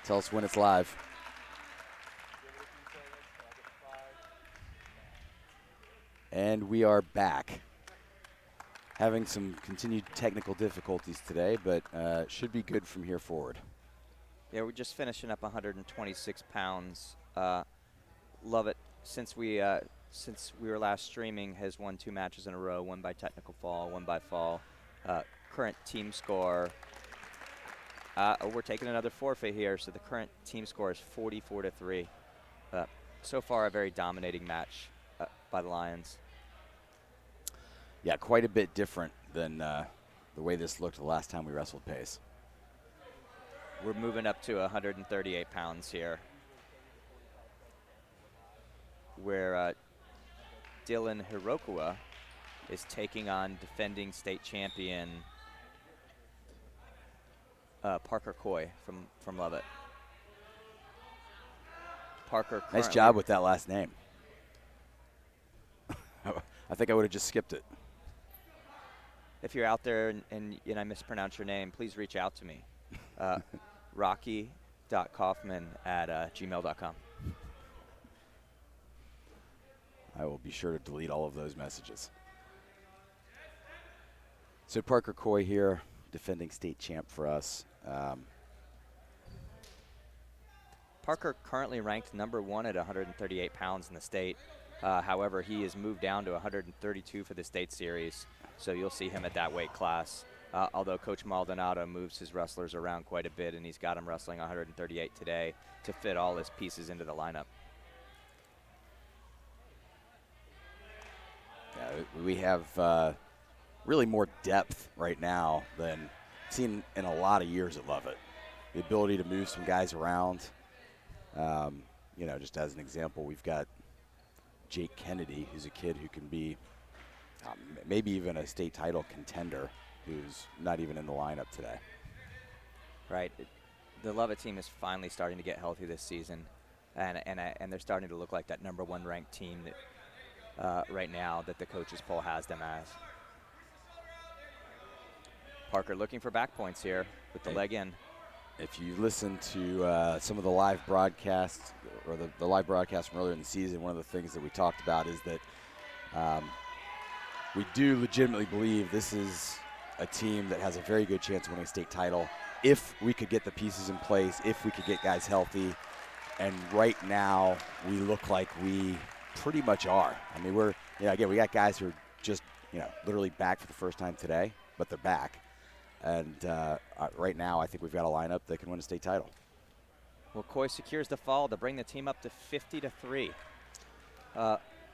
Tell us when it's live. And we are back. Having some continued technical difficulties today, but should be good from here forward. Yeah, we're just finishing up 126 pounds. Lovett, since we were last streaming, has won 2 matches in a row, one by technical fall, one by fall. Current team score, we're taking another forfeit here, so the current team score is 44-3. So far, a very dominating match by the Lions. Yeah, quite a bit different than the way this looked the last time we wrestled Pace. We're moving up to 138 pounds here, where Dylan Hirokua is taking on defending state champion Parker Coy from Lovett. Parker. Nice job with that last name. I think I would have just skipped it. If you're out there and I mispronounce your name, please reach out to me. Rocky.Kaufman@gmail.com. I will be sure to delete all of those messages. So Parker Coy here, defending state champ for us. Parker currently ranked number 1 at 138 pounds in the state. However, he has moved down to 132 for the state series, so you'll see him at that weight class. Although Coach Maldonado moves his wrestlers around quite a bit, and he's got him wrestling 138 today to fit all his pieces into the lineup. Yeah, we have really more depth right now than seen in a lot of years at Lovett. The ability to move some guys around. Just as an example, we've got Jake Kennedy, who's a kid who can be maybe even a state title contender, who's not even in the lineup today. Right. The Lovett team is finally starting to get healthy this season, and they're starting to look like that number 1 ranked team that right now that the coaches poll has them as. Parker looking for back points here with the leg in. If you listen to some of the live broadcasts, or the live broadcast from earlier in the season, one of the things that we talked about is that we do legitimately believe this is a team that has a very good chance of winning a state title if we could get the pieces in place, if we could get guys healthy. And right now, we look like we pretty much are. I mean, again, we got guys who are just, literally back for the first time today, but they're back. And right now, I think we've got a lineup that can win a state title. Well, Coy secures the fall to bring the team up to 50-3.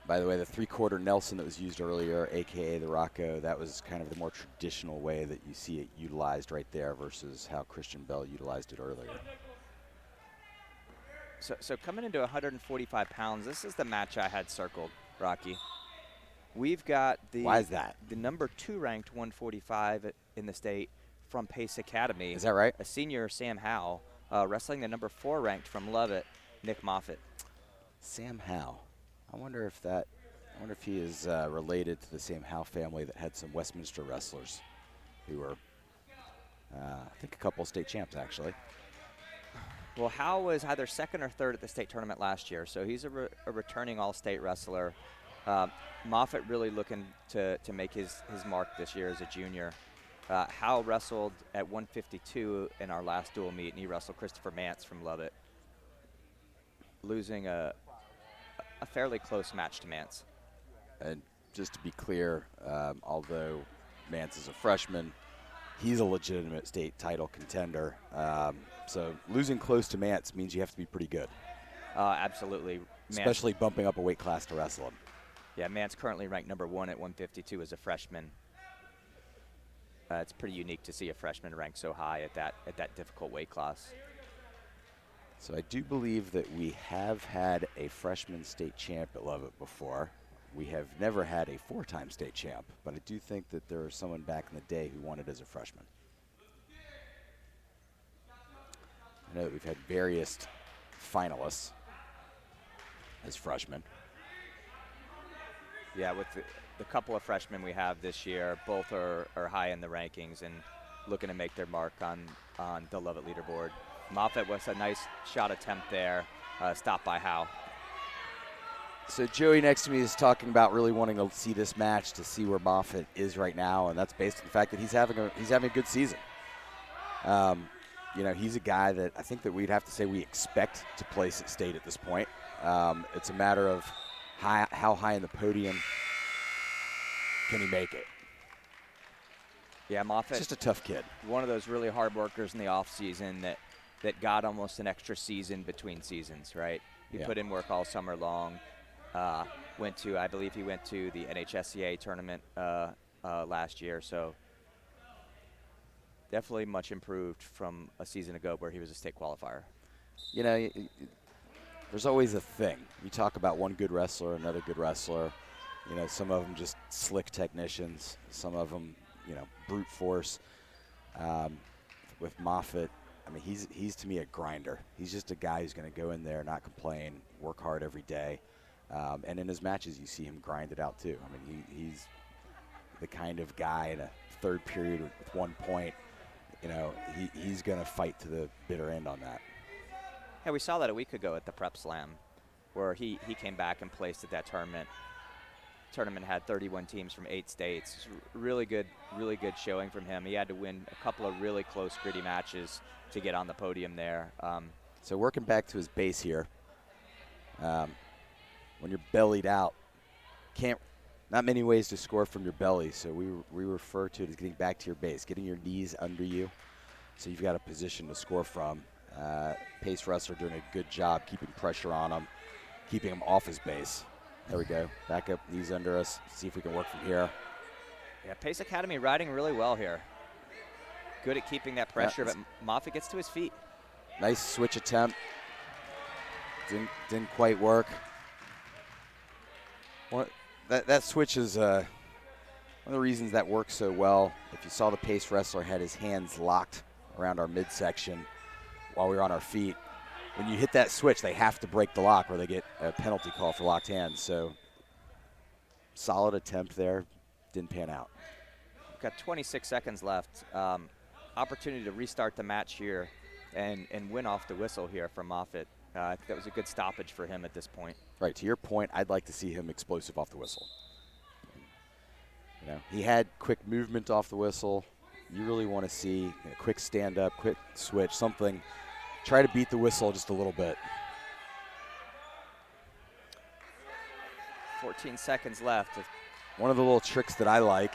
By the way, the 3/4 Nelson that was used earlier, a.k.a. the Rocco, that was kind of the more traditional way that you see it utilized right there versus how Christian Bell utilized it earlier. So coming into 145 pounds, this is the match I had circled, Rocky. We've got Why is that? The number 2 ranked 145 in the state from Pace Academy. Is that right? A senior, Sam Howe, wrestling the number 4 ranked from Lovett, Nick Moffitt. Sam Howe. I wonder if he is related to the same Howe family that had some Westminster wrestlers who were, I think, a couple state champs, actually. Well, Howe was either 2nd or 3rd at the state tournament last year, so he's a returning all-state wrestler. Moffitt really looking to make his mark this year as a junior. Howe wrestled at 152 in our last dual meet, and he wrestled Christopher Mance from Lovett, losing a fairly close match to Mance. And just to be clear, although Mance is a freshman, he's a legitimate state title contender. So losing close to Mance means you have to be pretty good. Absolutely. Especially bumping up a weight class to wrestle him. Yeah, Mance currently ranked number 1 at 152 as a freshman. It's pretty unique to see a freshman ranked so high at that difficult weight class. So I do believe that we have had a freshman state champ at Lovett before. We have never had a 4-time state champ, but I do think that there was someone back in the day who won it as a freshman. I know that we've had various finalists as freshmen. Yeah, with the couple of freshmen we have this year, both are high in the rankings and looking to make their mark on on the Love It leaderboard. Moffitt was a nice shot attempt there, stopped by Howe. So Joey next to me is talking about really wanting to see this match to see where Moffitt is right now, and that's based on the fact that he's having a good season. You know, he's a guy that I think that we'd have to say we expect to place at state at this point. It's a matter of how high in the podium can he make it. Yeah, Moffitt. Just a tough kid. One of those really hard workers in the off season that got almost an extra season between seasons, right? He put in work all summer long. I believe he went to the NHSCA tournament last year, so definitely much improved from a season ago where he was a state qualifier. You know, there's always a thing. You talk about one good wrestler, another good wrestler. You know, some of them just slick technicians. Some of them, you know, brute force. With Moffitt, I mean, he's to me a grinder. He's just a guy who's going to go in there, not complain, work hard every day. And in his matches, you see him grind it out too. I mean, he's the kind of guy in a third period with 1 point. You know, he's going to fight to the bitter end on that. Yeah, we saw that a week ago at the Prep Slam, where he came back and placed at that tournament. Tournament had 31 teams from 8 states. Really good showing from him. He had to win a couple of really close, gritty matches to get on the podium there. So working back to his base here. When you're bellied out, not many ways to score from your belly, so we refer to it as getting back to your base, getting your knees under you, so you've got a position to score from. Pace wrestler doing a good job keeping pressure on him, keeping him off his base. There we go. Back up, knees under us. See if we can work from here. Yeah, Pace Academy riding really well here. Good at keeping that pressure, but Moffitt gets to his feet. Nice switch attempt. Didn't quite work. That switch is one of the reasons that works so well. If you saw the Pace wrestler had his hands locked around our midsection while we were on our feet, when you hit that switch, they have to break the lock or they get a penalty call for locked hands. So solid attempt there, didn't pan out. We've got 26 seconds left. Opportunity to restart the match here and win off the whistle here from Moffitt. I think that was a good stoppage for him at this point. Right, to your point, I'd like to see him explosive off the whistle. You know, he had quick movement off the whistle. You really want to see a quick stand-up, quick switch, something. Try to beat the whistle just a little bit. 14 seconds left. One of the little tricks that I like,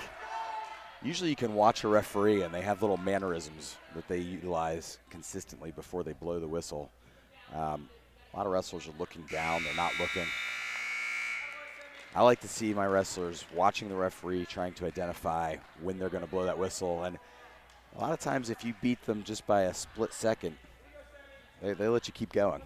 usually you can watch a referee and they have little mannerisms that they utilize consistently before they blow the whistle. A lot of wrestlers are looking down, they're not looking. I like to see my wrestlers watching the referee, trying to identify when they're going to blow that whistle. And a lot of times if you beat them just by a split second, they let you keep going.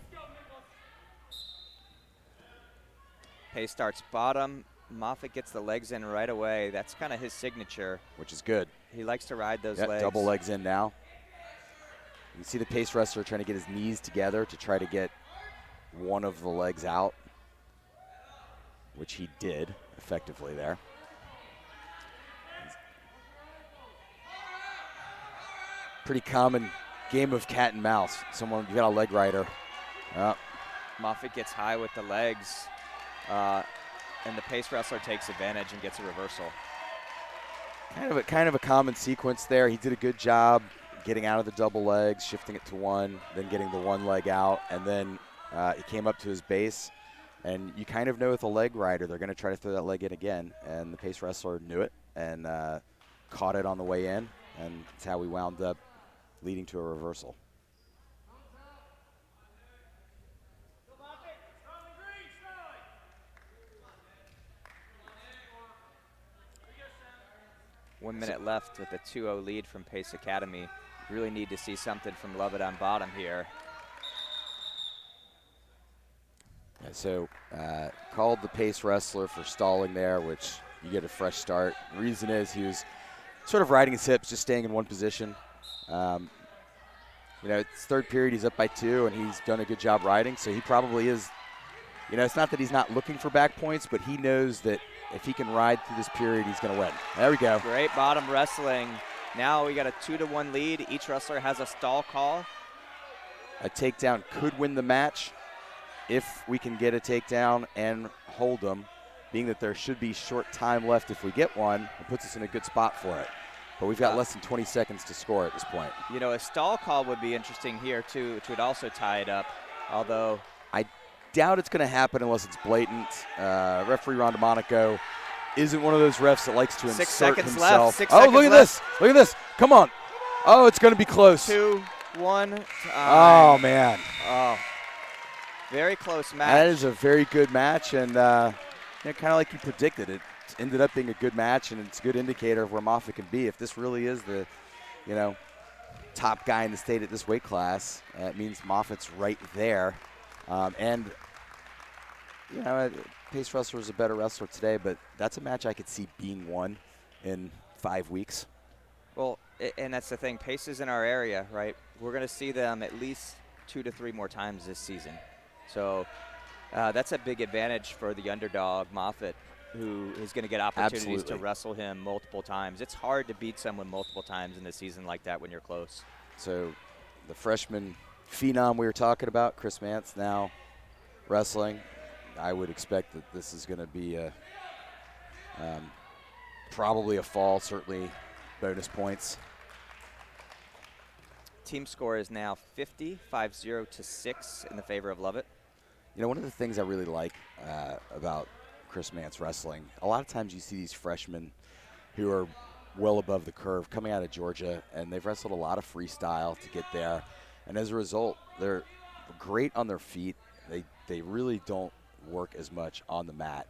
Pace starts bottom. Moffitt gets the legs in right away. That's kind of his signature. Which is good. He likes to ride those legs. Double legs in now. You see the Pace wrestler trying to get his knees together to try to get one of the legs out, which he did effectively there. Pretty common game of cat and mouse. You got a leg rider. Moffitt gets high with the legs, and the Pace wrestler takes advantage and gets a reversal. Kind of a common sequence there. He did a good job getting out of the double legs, shifting it to one, then getting the one leg out, and then he came up to his base. And you kind of know with a leg rider, they're going to try to throw that leg in again. And the Pace wrestler knew it and caught it on the way in. And that's how we wound up leading to a reversal. One minute left with a 2-0 lead from Pace Academy. Really need to see something from Love It on bottom here. Yeah, so called the Pace wrestler for stalling there, which you get a fresh start. The reason is he was sort of riding his hips, just staying in one position. It's third period, he's up by 2, and he's done a good job riding, so he probably is. It's not that he's not looking for back points, but he knows that if he can ride through this period, he's going to win. There we go. Great bottom wrestling. Now we got a 2-1 lead. Each wrestler has a stall call. A takedown could win the match if we can get a takedown and hold them, being that there should be short time left if we get one. It puts us in a good spot for it. But we've got less than 20 seconds to score at this point. You know, a stall call would be interesting here, too, which would also tie it up, although I doubt it's going to happen unless it's blatant. Referee Rondomonico isn't one of those refs that likes to 6 insert seconds himself. left. 6 oh, seconds look at left. this. Look at this. Come on. Oh, it's going to be close. 2-1. Oh, man. Oh, very close match. That is a very good match, and kind of like you predicted, it ended up being a good match, and it's a good indicator of where Moffitt can be. If this really is the, top guy in the state at this weight class, it means Moffitt's right there. Pace Wrestler is a better wrestler today, but that's a match I could see being won in 5 weeks. Well, and that's the thing. Pace is in our area, right? We're going to see them at least 2 to 3 more times this season. So that's a big advantage for the underdog, Moffitt, who is going to get opportunities Absolutely. to wrestle him multiple times. It's hard to beat someone multiple times in a season like that when you're close. So the freshman phenom we were talking about, Chris Mance, now wrestling. I would expect that this is going to be probably a fall, certainly bonus points. Team score is now 5-0 to 6 in the favor of Lovett. One of the things I really like about Chris Mance wrestling, a lot of times you see these freshmen who are well above the curve coming out of Georgia, and they've wrestled a lot of freestyle to get there. And as a result, they're great on their feet. They really don't work as much on the mat.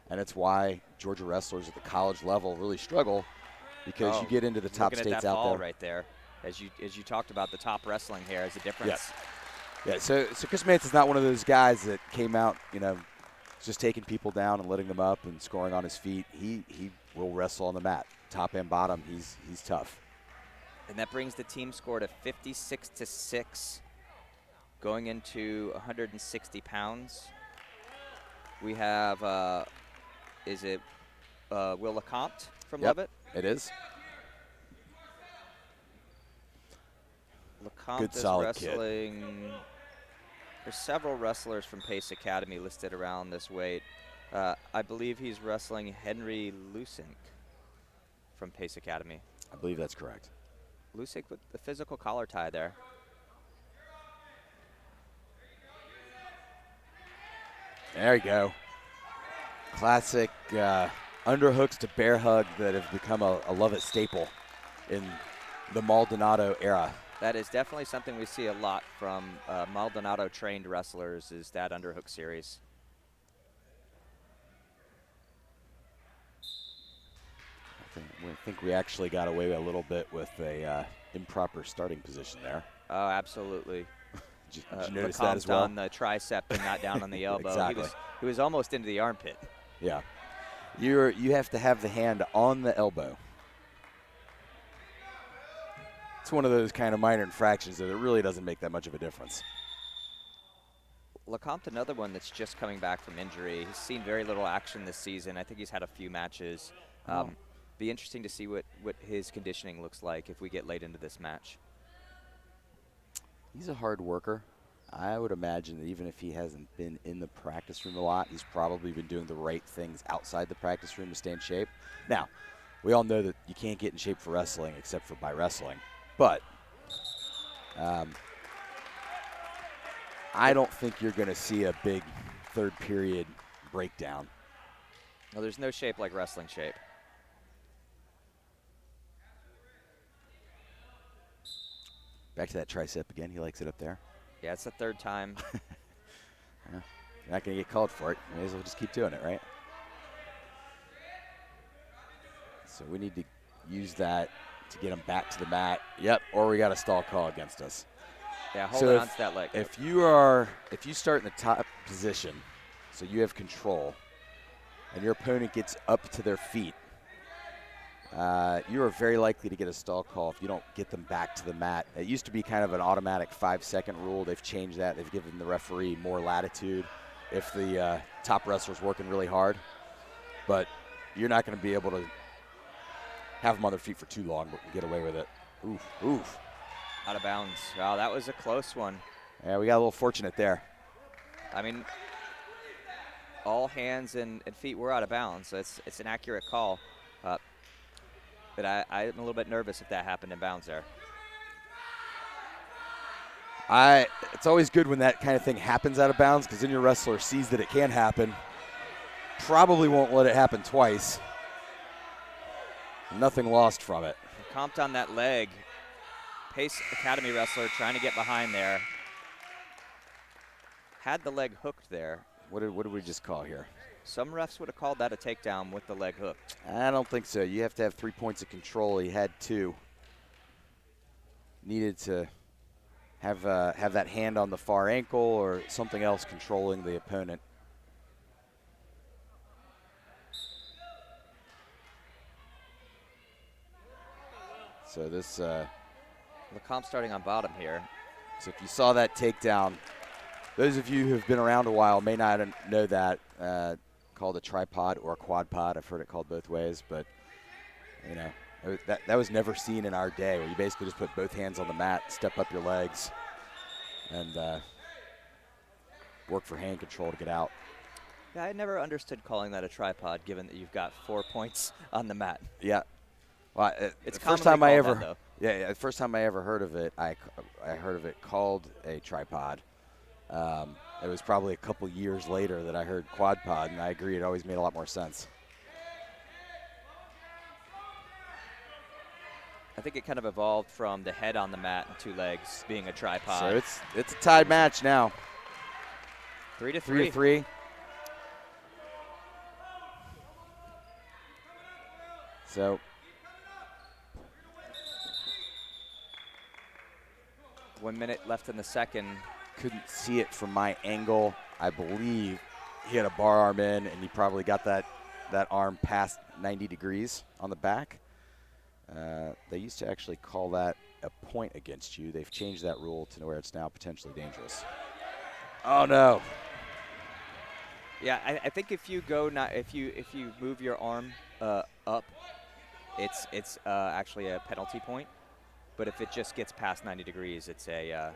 And it's why Georgia wrestlers at the college level really struggle, because you get into the top Looking at states that out fall there. right there. As you talked about, the top wrestling here is a difference. Yeah, so Chris Mance is not one of those guys that came out, just taking people down and letting them up and scoring on his feet. He will wrestle on the mat, top and bottom. He's tough. And that brings the team score to 56 to 6, going into 160 pounds. We have, Will Lecomte from Lovett? It is. Lecomte Good, is solid kid. wrestling. There's several wrestlers from Pace Academy listed around this weight. I believe he's wrestling Henry Lusink from Pace Academy. I believe that's correct. Lusink with the physical collar tie there. There you go. Classic underhooks to bear hug that have become a Lovett staple in the Maldonado era. That is definitely something we see a lot from Maldonado-trained wrestlers, is that underhook series. I think we actually got away a little bit with a improper starting position there. Oh, absolutely. Did you notice that as well? on the tricep and not down on the elbow. Exactly. He was almost into the armpit. Yeah. You have to have the hand on the elbow. It's one of those kind of minor infractions that it really doesn't make that much of a difference. Lecomte, another one that's just coming back from injury. He's seen very little action this season. I think he's had a few matches. Be interesting to see what his conditioning looks like if we get late into this match. He's a hard worker. I would imagine that even if he hasn't been in the practice room a lot, he's probably been doing the right things outside the practice room to stay in shape. Now, we all know that you can't get in shape for wrestling except for by wrestling. But I don't think you're going to see a big third period breakdown. No, there's no shape like wrestling shape. Back to that tricep again. He likes it up there. Yeah, it's the third time. Yeah. You're not going to get called for it. You may as well just keep doing it, right? So we need to use that to get him back to the mat. Yep, or we got a stall call against us. Yeah, holding on to that leg. If you start in the top position, so you have control, and your opponent gets up to their feet, you are very likely to get a stall call if you don't get them back to the mat. It used to be kind of an automatic 5-second rule. They've changed that. They've given the referee more latitude if the top wrestler's working really hard. But you're not going to be able to have them on their feet for too long, but get away with it. Oof, oof. Out of bounds. Wow, that was a close one. Yeah, we got a little fortunate there. I mean, all hands and feet were out of bounds, so it's an accurate call. But I'm a little bit nervous if that happened in bounds there. It's always good when that kind of thing happens out of bounds, because then your wrestler sees that it can happen. Probably won't let it happen twice. Nothing lost from it. Comped on that leg. Pace Academy wrestler trying to get behind there. Had the leg hooked there. What did we just call here? Some refs would have called that a takedown with the leg hooked. I don't think so. You have to have 3 points of control. He had 2. Needed to have that hand on the far ankle or something else controlling the opponent. So this Lecomte starting on bottom here. So if you saw that takedown, those of you who have been around a while may not know that, called a tripod or a quad pod. I've heard it called both ways, but you know, that was never seen in our day, where you basically just put both hands on the mat, step up your legs, and work for hand control to get out. Yeah, I never understood calling that a tripod, given that you've got 4 points on the mat. Yeah. Well, it's the first time I ever, that, yeah, the first time I ever heard of it, I heard of it called a tripod. It was probably a couple years later that I heard quad pod, and I agree, it always made a lot more sense. I think it kind of evolved from the head on the mat and 2 legs being a tripod. So it's a tied match now. 3-3. 3-3. So 1 minute left in the second. Couldn't see it from my angle. I believe he had a bar arm in, and he probably got that arm past 90 degrees on the back. They used to actually call that a point against you. They've changed that rule to where it's now potentially dangerous. Oh no! Yeah, I think if you go if you move your arm up, it's actually a penalty point. But if it just gets past 90 degrees, it's a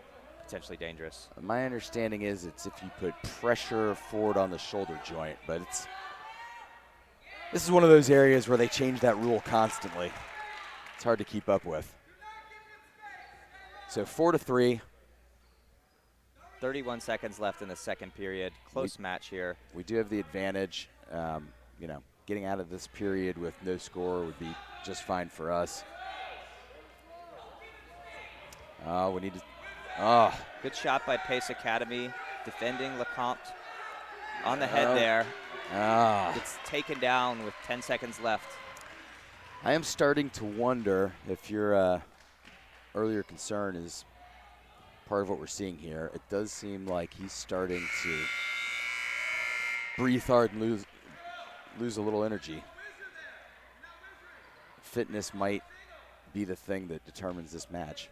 potentially dangerous. My understanding is it's if you put pressure forward on the shoulder joint, but this is one of those areas where they change that rule constantly. It's hard to keep up with. So 4-3. 31 seconds left in the second period. Close match here. We do have the advantage. You know, getting out of this period with no score would be just fine for us. We need to. Oh. Good shot by Pace Academy, defending Lecomte on the head there. It's taken down with 10 seconds left. I am starting to wonder if your earlier concern is part of what we're seeing here. It does seem like he's starting to breathe hard and lose a little energy. Fitness might be the thing that determines this match.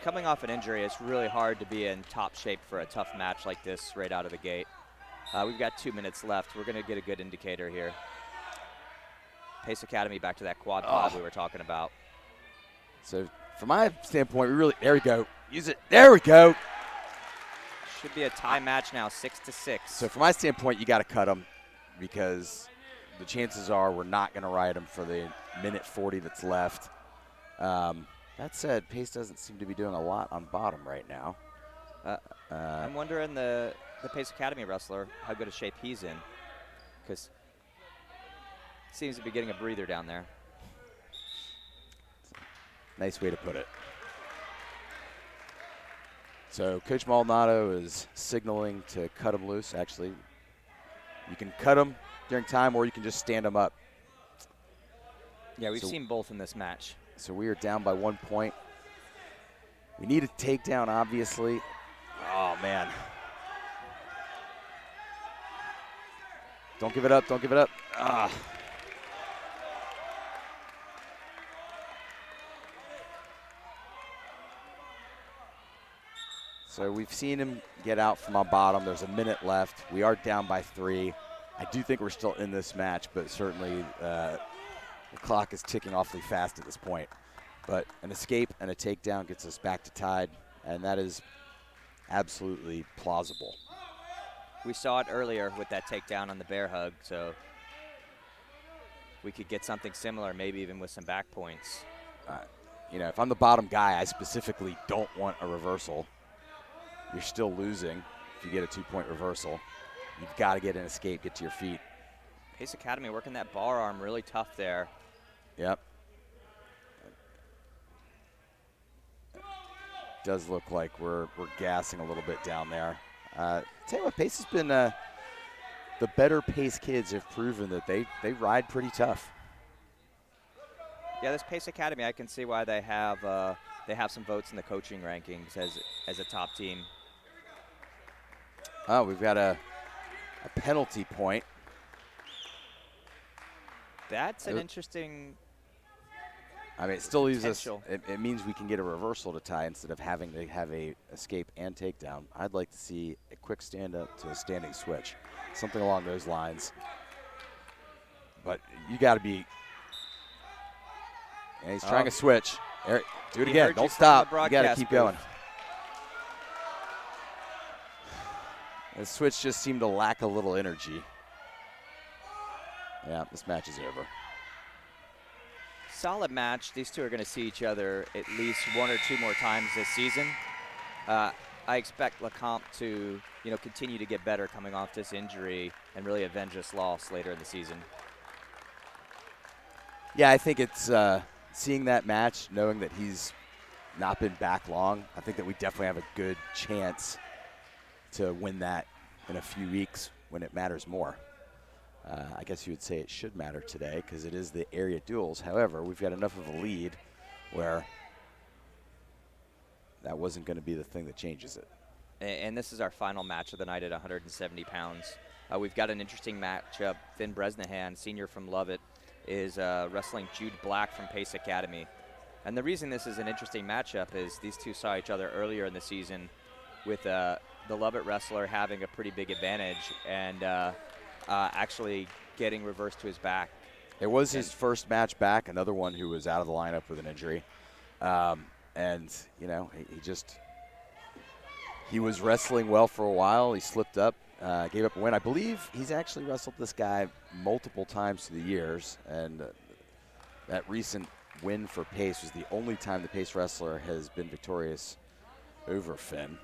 Coming off an injury, it's really hard to be in top shape for a tough match like this right out of the gate. We've got 2 minutes left. We're going to get a good indicator here. Pace Academy back to that quad pod we were talking about. So from my standpoint, there we go. Use it. There we go. Should be a tie match now, 6-6. So from my standpoint, you got to cut him, because the chances are we're not going to ride him for the minute 40 that's left. That said, Pace doesn't seem to be doing a lot on bottom right now. I'm wondering the Pace Academy wrestler, how good a shape he's in, because seems to be getting a breather down there. Nice way to put it. So Coach Maldonado is signaling to cut him loose. Actually, you can cut him during time, or you can just stand him up. Yeah, we've seen both in this match. So we are down by 1 point. We need a takedown, obviously. Oh, man. Don't give it up. Don't give it up. So we've seen him get out from on bottom. There's a minute left. We are down by 3. I do think we're still in this match, but certainly The clock is ticking awfully fast at this point. But an escape and a takedown gets us back to tied, and that is absolutely plausible. We saw it earlier with that takedown on the bear hug, so we could get something similar, maybe even with some back points. You know, if I'm the bottom guy, I specifically don't want a reversal. You're still losing if you get a 2-point reversal. You've got to get an escape, get to your feet. Pace Academy working that bar arm really tough there. Yep. Does look like we're gassing a little bit down there. Tell you what, Pace has been the better Pace kids have proven that they ride pretty tough. Yeah, this Pace Academy, I can see why they have some votes in the coaching rankings as a top team. Oh, we've got a penalty point. That's an interesting. I mean, it still leaves us. potential. It means we can get a reversal to tie instead of having to have a escape and takedown. I'd like to see a quick stand up to a standing switch, something along those lines. But you got to be. And he's trying to switch. Eric, do it He again. heard you Don't from stop. the You got to broadcast keep booth. going. The switch just seemed to lack a little energy. Yeah, this match is over. Solid match. These two are going to see each other at least 1 or 2 more times this season. I expect Lecomte to, continue to get better coming off this injury and really avenge this loss later in the season. Yeah, I think it's seeing that match, knowing that he's not been back long. I think that we definitely have a good chance to win that in a few weeks when it matters more. I guess you would say it should matter today because it is the area duels. However, we've got enough of a lead where that wasn't going to be the thing that changes it. And this is our final match of the night at 170 pounds. We've got an interesting matchup. Finn Bresnahan, senior from Lovett, is wrestling Jude Black from Pace Academy. And the reason this is an interesting matchup is these two saw each other earlier in the season with the Lovett wrestler having a pretty big advantage and actually getting reversed to his back. It was his first match back, another one who was out of the lineup with an injury. And, he was wrestling well for a while. He slipped up, gave up a win. I believe he's actually wrestled this guy multiple times through the years. And that recent win for Pace was the only time the Pace wrestler has been victorious over Finn.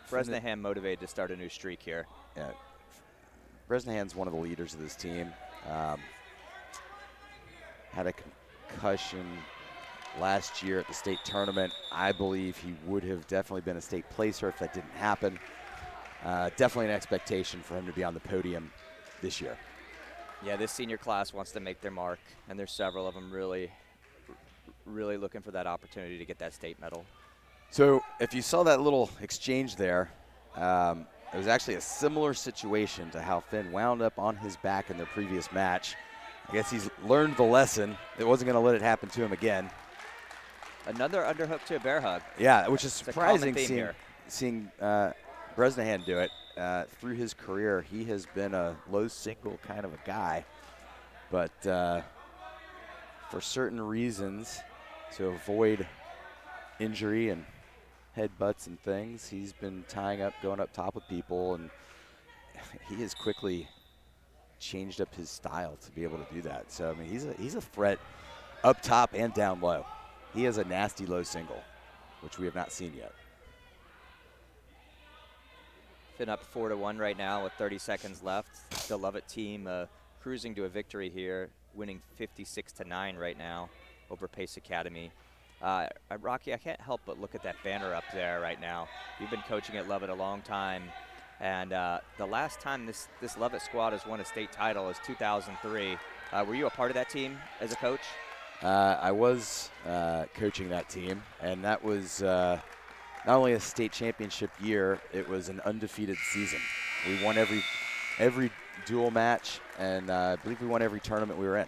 Bresnahan motivated to start a new streak here. Yeah, Bresnahan's one of the leaders of this team. Had a concussion last year at the state tournament. I believe he would have definitely been a state placer if that didn't happen. Definitely an expectation for him to be on the podium this year. Yeah, this senior class wants to make their mark, and there's several of them really looking for that opportunity to get that state medal. So if you saw that little exchange there, it was actually a similar situation to how Finn wound up on his back in their previous match. I guess he's learned the lesson. It wasn't going to let it happen to him again. Another underhook to a bear hug. Yeah, which is It's a common surprising theme seeing Bresnahan do it. Through his career, he has been a low single kind of a guy. But for certain reasons, to avoid injury and headbutts and things, he's been tying up, going up top with people, and he has quickly changed up his style to be able to do that. So, I mean, he's a threat up top and down low. He has a nasty low single, which we have not seen yet. Finn up 4-1 right now with 30 seconds left. The Lovett team cruising to a victory here, winning 56-9 right now over Pace Academy. Rocky, I can't help but look at that banner up there right now. You've been coaching at Lovett a long time, and the last time this Lovett squad has won a state title is 2003. Were you a part of that team as a coach? I was coaching that team, and that was not only a state championship year, it was an undefeated season. We won every dual match, and I believe we won every tournament we were in.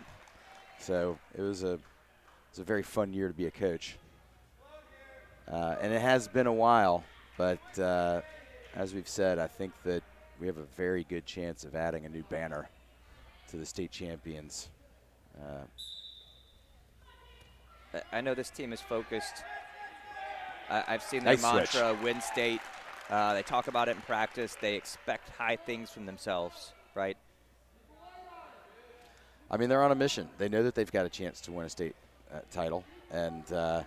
So it was a very fun year to be a coach. And it has been a while, but as we've said, I think that we have a very good chance of adding a new banner to the state champions. I know this team is focused. I've seen their Nice switch. mantra, win state. They talk about it in practice. They expect high things from themselves, right? I mean, they're on a mission. They know that they've got a chance to win a state title, and I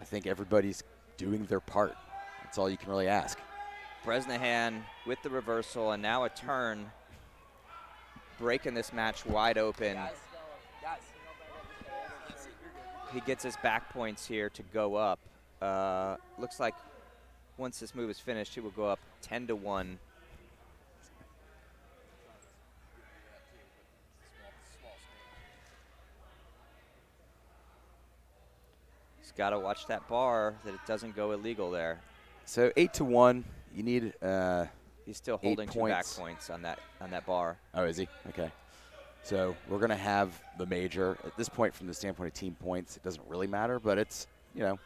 think everybody's doing their part. That's all you can really ask. Bresnahan with the reversal, and now a turn, breaking this match wide open. He gets his back points here to go up. Looks like once this move is finished, he will go up 10-1. He's got to watch that bar, that it doesn't go illegal there. So 8-1. You need. He's still holding 2 back points on that bar. Oh, is he? Okay. So we're going to have the major. At this point, from the standpoint of team points, it doesn't really matter, but it's, you know,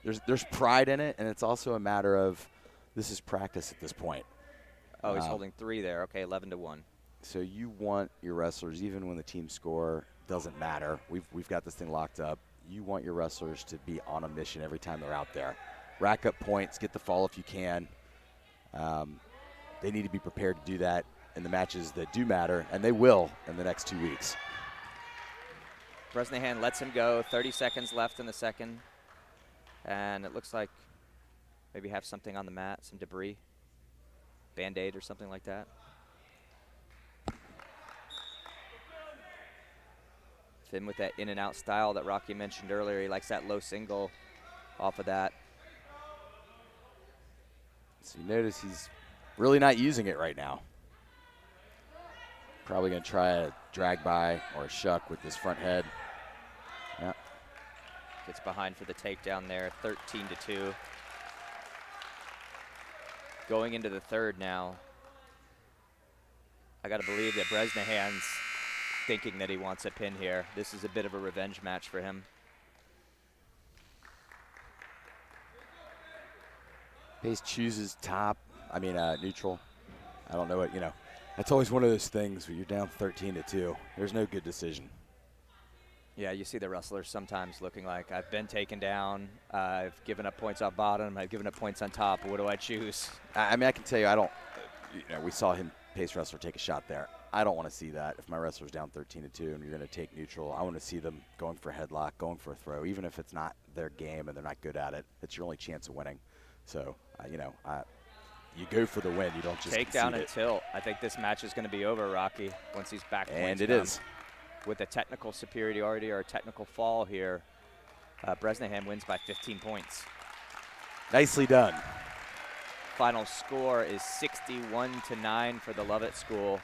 there's pride in it, and it's also a matter of this is practice at this point. Oh, he's holding 3 there. Okay, 11-1. So you want your wrestlers, even when the team score doesn't matter. We've got this thing locked up. You want your wrestlers to be on a mission every time they're out there. Rack up points, get the fall if you can. They need to be prepared to do that in the matches that do matter, and they will in the next 2 weeks. Bresnahan lets him go. 30 seconds left in the second. And it looks like maybe have something on the mat, some debris. Band-Aid or something like that. Finn with that in and out style that Rocky mentioned earlier. He likes that low single off of that. So you notice he's really not using it right now. Probably going to try a drag by or a shuck with this front head. Yeah. Gets behind for the takedown there, 13-2. Going into the third now. I got to believe that Bresnahan's thinking that he wants a pin here. This is a bit of a revenge match for him. Pace chooses neutral. I don't know what, that's always one of those things where you're down 13-2. There's no good decision. Yeah, you see the wrestlers sometimes looking like, I've been taken down, I've given up points on bottom, I've given up points on top, what do I choose? I can tell you, we saw him, Pace wrestler, take a shot there. I don't want to see that. If my wrestler's down 13-2 and you're going to take neutral, I want to see them going for a headlock, going for a throw, even if it's not their game and they're not good at it. It's your only chance of winning. So, you go for the win. You don't just takedown and tilt. I think this match is going to be over, Rocky, once he's back. And it is. With a technical superiority or a technical fall here, Bresnahan wins by 15 points. Nicely done. Final score is 61-9 for the Lovett School.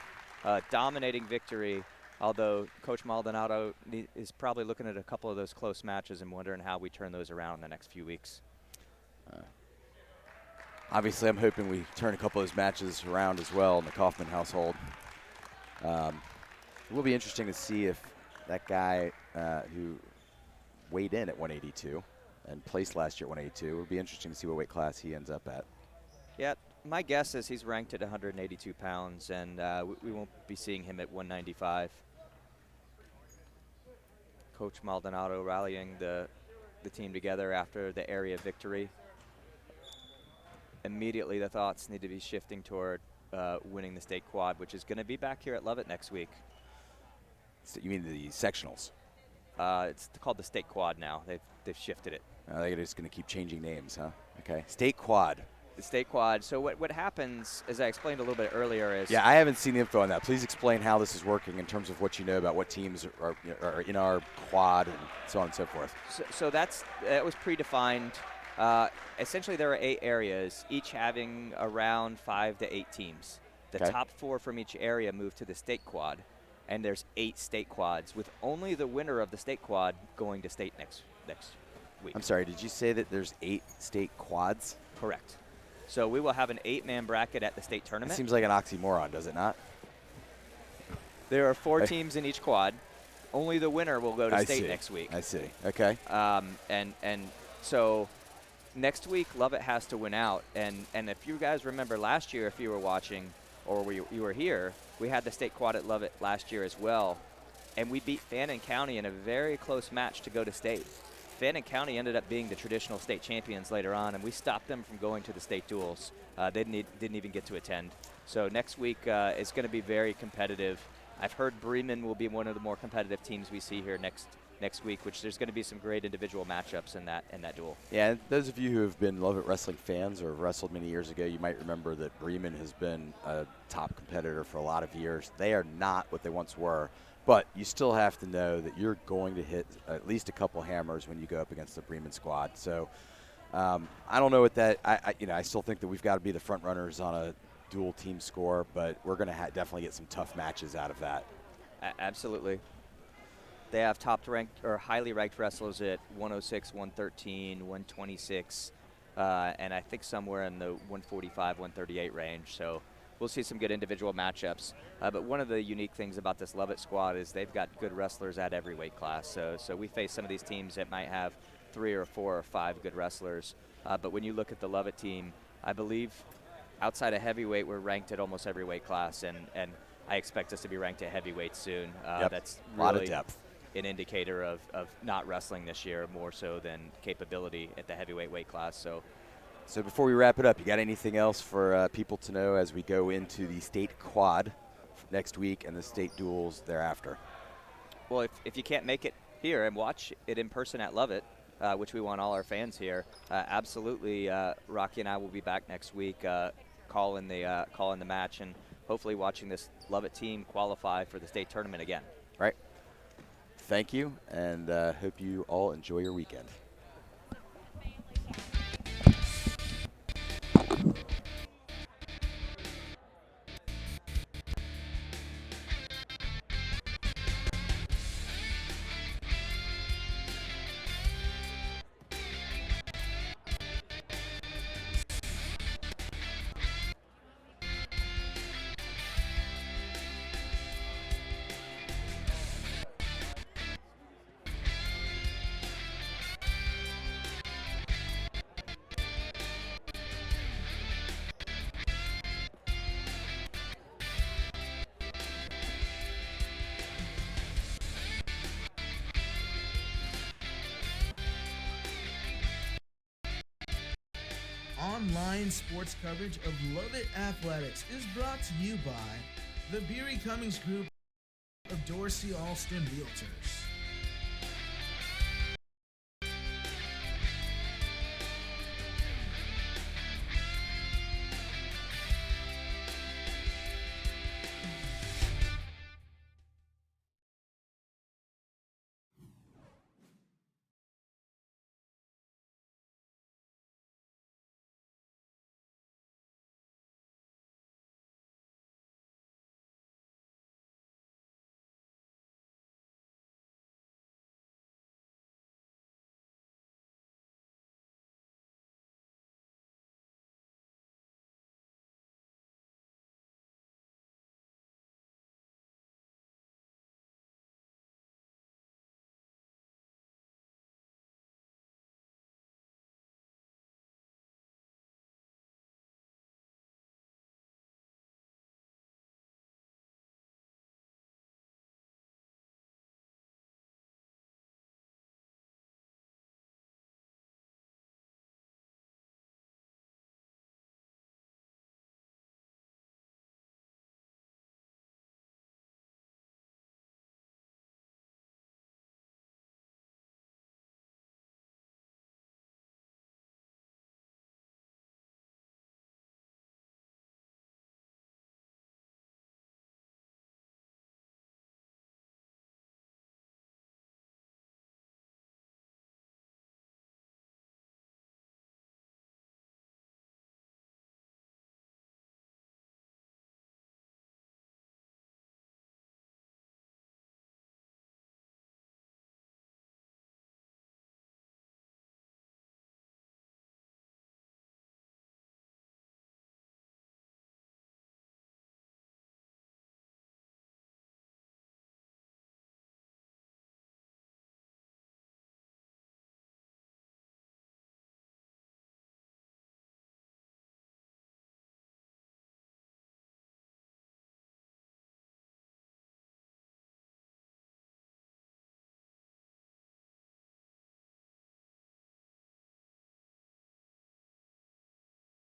Dominating victory, although Coach Maldonado is probably looking at a couple of those close matches and wondering how we turn those around in the next few weeks. Obviously, I'm hoping we turn a couple of those matches around as well in the Kaufman household. It will be interesting to see if that guy who weighed in at 182 and placed last year at 182, it will be interesting to see what weight class he ends up at. Yeah, my guess is he's ranked at 182 pounds, and we won't be seeing him at 195. Coach Maldonado rallying the team together after the area victory. Immediately the thoughts need to be shifting toward winning the state quad, which is going to be back here at Lovett next week. So you mean the sectionals? It's called the state quad now. They've shifted it. They're just going to keep changing names, huh? Okay. State quad. The state quad. So what happens, as I explained a little bit earlier, is... Yeah, I haven't seen the info on that. Please explain how this is working in terms of what you know about what teams are in our quad and so on and so forth. So that was predefined. Essentially, there are 8 areas, each having around 5 to 8 teams. The top 4 from each area move to the state quad, and there's 8 state quads, with only the winner of the state quad going to state next week. I'm sorry, did you say that there's 8 state quads? Correct. So we will have an 8-man bracket at the state tournament. That seems like an oxymoron, does it not? There are 4 teams in each quad. Only the winner will go to state next week. I see. Okay. And so next week, Lovett has to win out. And if you guys remember last year, if you were watching or you were here, we had the state quad at Lovett last year as well, and we beat Fannin County in a very close match to go to state. Fannin County ended up being the traditional state champions later on, and we stopped them from going to the state duels. They didn't even get to attend. So next week is going to be very competitive. I've heard Bremen will be one of the more competitive teams we see here next week, which there's going to be some great individual matchups in that duel. Yeah, and those of you who have been Lovett Wrestling fans or wrestled many years ago, you might remember that Bremen has been a top competitor for a lot of years. They are not what they once were, but you still have to know that you're going to hit at least a couple hammers when you go up against the Bremen squad. So I don't know what that. I still think that we've got to be the front runners on a dual team score, but we're going to definitely get some tough matches out of that. Absolutely. They have top-ranked or highly ranked wrestlers at 106, 113, 126, and I think somewhere in the 145, 138 range. So we'll see some good individual matchups. But one of the unique things about this Lovett squad is they've got good wrestlers at every weight class. So we face some of these teams that might have 3 or 4 or 5 good wrestlers. But when you look at the Lovett team, I believe outside of heavyweight, we're ranked at almost every weight class, and I expect us to be ranked at heavyweight soon. Yep. That's a lot really of depth. An indicator of not wrestling this year more so than capability at the heavyweight weight class. So before we wrap it up, you got anything else for people to know as we go into the state quad next week and the state duels thereafter? Well, if you can't make it here and watch it in person at Lovett, which we want all our fans here, absolutely, Rocky and I will be back next week calling the match and hopefully watching this Lovett team qualify for the state tournament again. Right. Thank you, and hope you all enjoy your weekend. Online sports coverage of Lovett Athletics is brought to you by the Beery Cummings Group of Dorsey Alston Realtors.